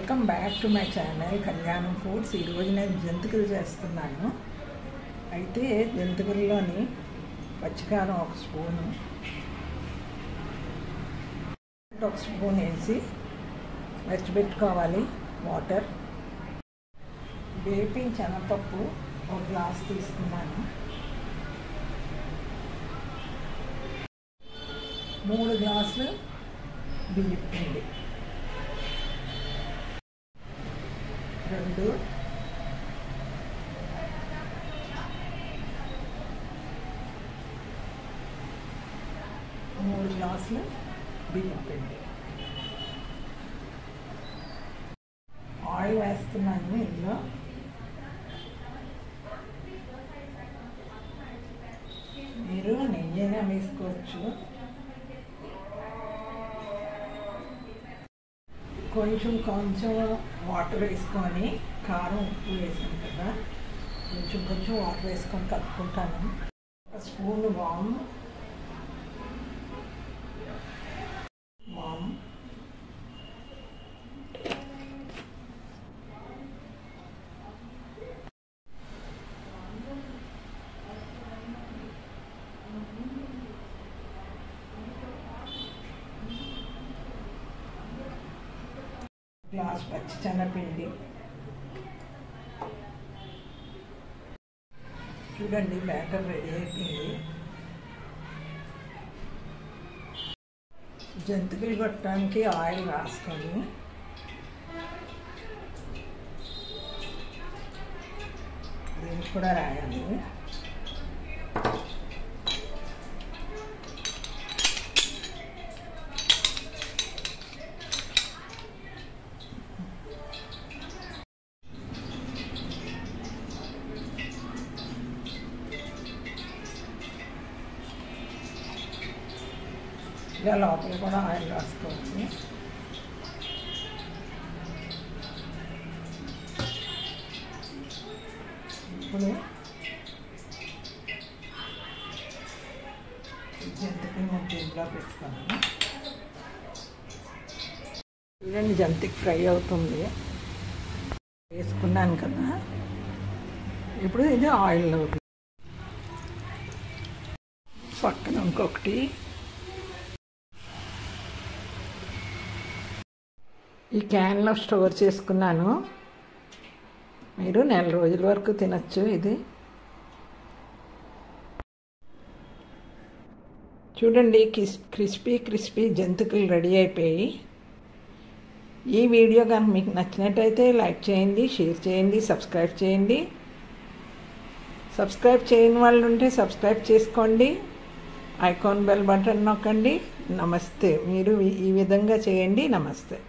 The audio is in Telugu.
Welcome back to my channel కళ్యాణం ఫుడ్స్. ఈరోజు నేను జంతికలు చేస్తున్నాను. అయితే జంతికల్లోని పచ్చికారం ఒక స్పూన్ వేసి మెచ్చబెట్టుకోవాలి. వాటర్, వేపింగ్ శనగపప్పు ఒక గ్లాస్ తీసుకున్నాను. 3 గ్లాసులు బియ్యం పిండి, 2 3 గ్లాసులు బియ్యం పిండి. ఆయిల్ వేస్తున్నాను. ఇందులో మీరు నెయ్యినా వేసుకోవచ్చు. కొంచెం వాటర్ వేసుకొని, కారం ఉప్పు వేసాను కదా, కొంచెం వాటర్ వేసుకొని కలుపుకుంటాను. 1 స్పూన్ వామ్, గ్లాస్ పచ్చిశనగపిండి. చూడండి, బ్యాటర్ రెడీ అయిపోయింది. జంతికలు కొట్టడానికి ఆయిల్ రాసుకొని దీనికి కూడా రాయాలి. ఇలా లోపల కూడా ఆయిల్ రాసుకోవచ్చు. ఇప్పుడు జంతికి దీంట్లో పెట్టుకోవాలి. చూడండి, జంతికి ఫ్రై అవుతుంది. వేసుకున్నాను కదా, ఇప్పుడు ఇది ఆయిల్లో పక్కన ఇంకొకటి. ఈ క్యాన్లో స్టోర్ చేసుకున్నాను. మీరు 4 రోజుల వరకు తినచ్చు. ఇది చూడండి, క్రిస్పీ జంతికలు రెడీ అయిపోయి. ఈ వీడియో కనుక మీకు నచ్చినట్టయితే లైక్ చేయండి, షేర్ చేయండి, సబ్స్క్రైబ్ చేయండి. సబ్స్క్రైబ్ చేయని వాళ్ళు ఉంటే సబ్స్క్రైబ్ చేసుకోండి. ఐకాన్ బెల్ బటన్ నొక్కండి. నమస్తే. మీరు ఈ విధంగా చేయండి. నమస్తే.